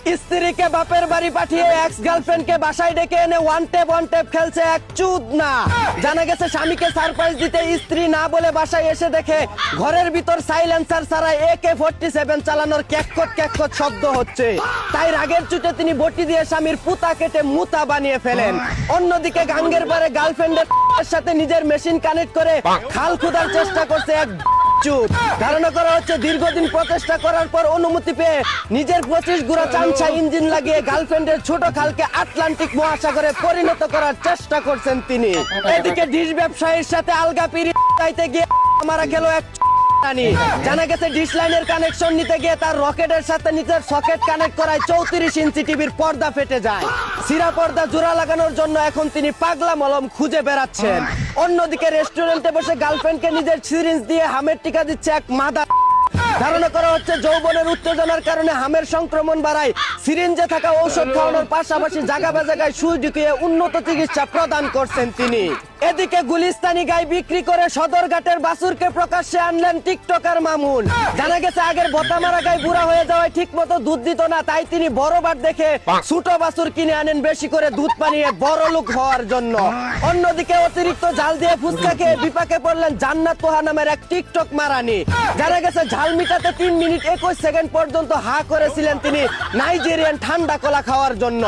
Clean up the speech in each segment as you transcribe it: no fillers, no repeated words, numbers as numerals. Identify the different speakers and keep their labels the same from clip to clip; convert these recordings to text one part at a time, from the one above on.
Speaker 1: স্ত্রীকে বাপের বাড়ি পাঠিয়ে এক্স গার্লফ্রেন্ডকে বাসায় ডেকে এনে ওয়ান টেপ খেলছে এক চুদ না। জানা গেছে স্বামীকে সারপ্রাইজ দিতে স্ত্রী না বলে বাসায় এসে দেখে ঘরের ভিতর সাইলেন্সার ছাড়া AK-47 চালানোর ক্যাককট শব্দ হচ্ছে। তাই রাগের চুটে তিনি বটি দিয়ে স্বামীর পুতা কেটে মুতা বানিয়ে ফেলেন। অন্যদিকে গাঙ্গের পারে গার্লফ্রেন্ডের সাথে নিজের মেশিন কানেক্ট করে খাল খোদার চেষ্টা করছে এক ধারণা করা হচ্ছে দীর্ঘদিন প্রচেষ্টা করার পর অনুমতি পেয়ে নিজের 25 গুড়া চামচা ইঞ্জিন লাগিয়ে গার্লফ্রেন্ডের ছোট খালকে আটলান্টিক মহাসাগরে পরিণত করার চেষ্টা করছেন তিনি। এদিকে ডিশ ব্যবসায়ীর সাথে আলগা পিড়ি চাইতে গিয়ে মারা গেল এক। জানা গেছে ডিশ লাইনের কানেকশন নিতে গিয়ে তার রকেটের সাথে নিজের সকেট কানেক্ট করায় 34 ইঞ্চি টিভির পর্দা ফেটে যায়। সিরা পর্দা জোড়া লাগানোর জন্য এখন তিনি পাগলা মলম খুঁজে বেড়াচ্ছেন। অন্যদিকে রেস্টুরেন্টে বসে গার্লফ্রেন্ডকে নিজের সিরিঞ্জ দিয়ে হামের টিকা দিচ্ছে এক মাদা। ধারণা করা হচ্ছে যৌবনের উত্তেজনার কারণে হামের সংক্রমণ বাড়ায়। সিরিঞ্জে থাকা ঔষধ খাওয়ানোর পাশাপাশি জায়গা জায়গায় সুই ঢুকিয়ে উন্নত চিকিৎসা প্রদান করছেন তিনি। এদিকে গুলিস্তানি গাই বিক্রি করে সদরঘাটের বাছুরকে প্রকাশ্যে আনলেন টিকটকার মামুন। জানা গেছে আগের বতামারা গাই বুড়া হয়ে যাওয়ায় ঠিক মতো দুধ দিত না, তাই তিনি বড় বাট দেখে ছোট বাছুর কিনে আনেন বেশি করে দুধ পানিয়ে বড় লোক হওয়ার জন্য। অন্যদিকে অতিরিক্ত ঝাল দিয়ে ফুচকা খেয়ে বিপাকে পড়লেন জান্নাত তোহা নামের এক টিকটক মারানি। জানা গেছে ঝাল মিটাতে 3 মিনিট 21 সেকেন্ড পর্যন্ত হা করেছিলেন তিনি নাইজেরিয়ান ঠান্ডা কলা খাওয়ার জন্য।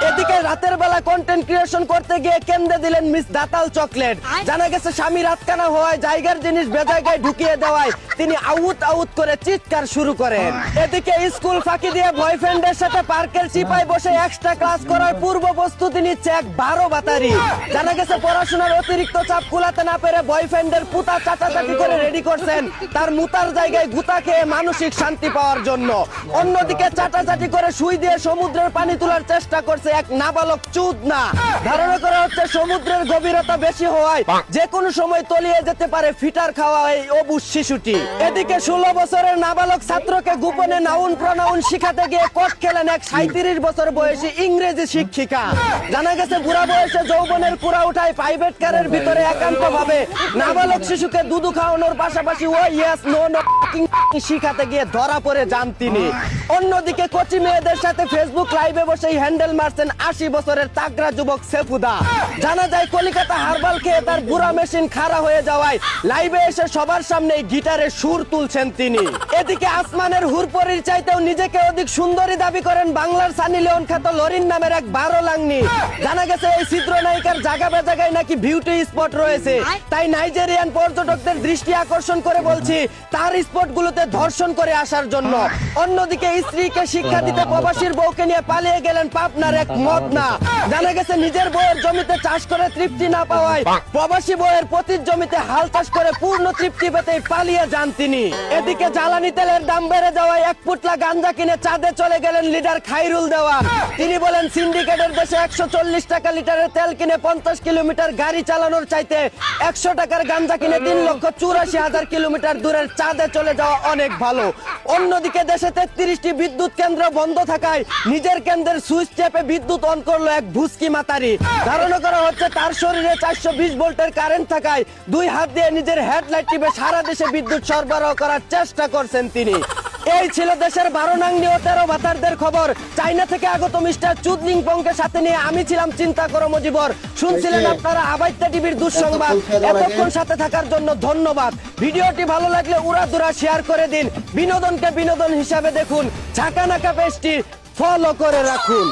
Speaker 1: এদিকে রাতের বেলা কন্টেন্ট ক্রিয়েশন করতে গিয়ে কেন্দ্রে দিলেন মিস দাতাল চকলেট। জানা গেছে স্বামী রাতকানা হওয়ায় জায়গার জিনিস বেজায়গায় ঢুকিয়ে দেওয়ায় তিনি আউট করে চিৎকার শুরু করেন। এদিকে স্কুল ফাঁকি দিয়ে বয়ফ্রেন্ডের সাথে পার্কের চিপায় বসে এক্সট্রা ক্লাস করার পূর্ব প্রস্তুতি নিচ্ছে এক 12 বাতারি। জানা গেছে পড়াশোনার অতিরিক্ত চাপ কুলাতে না পেরে বয়ফ্রেন্ডের পুতা চাটাচাটি করে রেডি করছেন তার মুতার জায়গায় গুতা খেয়ে মানসিক শান্তি পাওয়ার জন্য। অন্যদিকে চাটাচাটি করে সুই দিয়ে সমুদ্রের পানি তোলার চেষ্টা করছে এক নাবালক চুদ না। ধারণা করা হচ্ছে সমুদ্রের গভীরতা বেশি হওয়ায় যে কোনো সময় তলিয়ে যেতে পারে ফিটার খাওয়া এই অবুঝ শিশুটি। এদিকে 16 বছরের নাবালক ছাত্রকে গোপনে নাউন প্রনাউন শিখাতে গিয়ে কোর্ট খেলেন এক 37 বছর বয়সী ইংরেজি শিক্ষিকা। জানা গেছে বুড়া বয়সে যৌবনের কুড়া উঠায় প্রাইভেট কারের ভিতরে একান্ত ভাবে নাবালক শিশুকে দুধু খাওয়ানোর পাশাপাশি ও ইয়েস নো নো শিখাতে গিয়ে ধরা পড়ে যান তিনি। অন্যদিকে কোচি মেয়েদের সাথে ফেসবুক লাইভে বসে হ্যান্ডেল মারছেন 80 বছরের তাগড়া যুবক সেফুদা। জানা যায় কলিকাতা হারবাল খেয়ে তার বুড়া মেশিন খাড়া হয়ে যাওয়ায় লাইভে এসে সবার সামনে গিটারে সুর তুলছেন তিনি। এদিকে আসমানের হুরপরির চাইতেও নিজেকে অধিক সুন্দরী দাবি করেন বাংলার সানি লিওন খ্যাত লরিন নামের এক 12 লাংনি। জানা গেছে এই চিত্র নায়িকার জায়গা জায়গায় নাকি বিউটি স্পট রয়েছে, তাই নাইজেরিয়ান পর্যটকদের দৃষ্টি আকর্ষণ করে বলছি তার স্পটগুলোতে ধর্ষণ করে আসার জন্য। অন্যদিকে স্ত্রীকে শিক্ষা দিতে প্রবাসীর বউকে নিয়ে পালিয়ে গেলেন পাবনার এক মদনা। জানা গেছে নিজের বউয়ের জমিতে চাষ করে তৃপ্তি না পাওয়ায় প্রবাসী বউয়ের পতির জমিতে হাল চাষ করে পূর্ণ তৃপ্তি পেতে পালিয়ে যান তিনি। এদিকে জ্বালানি তেলের দাম বেড়ে যাওয়ায় 1 পুটলা গাঞ্জা কিনে চাঁদে চলে গেলেন লিডার খাইরুল দেওয়ান। তিনি বলেন সিন্ডিকেটের দেশে 140 টাকা লিটারের তেল কিনে 50 কিলোমিটার গাড়ি চালানোর চাইতে 100 টাকার গাঞ্জা কিনে 3,84,000 কিলোমিটার দূরের চাঁদে চলে যাওয়া অনেক ভালো। অন্যদিকে দেশে 33টি বিদ্যুৎ কেন্দ্র বন্ধ থাকায় নিজের কেন্দ্রের সুইচ চেপে বিদ্যুৎ অন করলো এক ভুসকি মাতারি। ধারণা করা হচ্ছে তার শরীরে 420 ভোল্টের কারেন্ট থাকায় 2 হাত দিয়ে নিজের হেডলাইট টিপে সারা দেশে বিদ্যুৎ সরবরাহ করার চেষ্টা করছেন তিনি। এই ছিল দেশের 12 নাংনি ও 13 ভাতারদের খবর। চাইনা থেকে আগত মিস্টার চুদলিং পংকে সাথে নিয়ে আমি ছিলাম চিন্তা করো মজিবর। শুনছিলেন আপনারা আবাইত্যা টিভির দুঃসংবাদ। এতক্ষণ সাথে থাকার জন্য ধন্যবাদ। ভিডিওটি ভালো লাগলে উড়াধুরা শেয়ার করে দিন। বিনোদনকে বিনোদন হিসাবে দেখুন। ঝাঁকানাকা পেজটি ফলো করে রাখুন।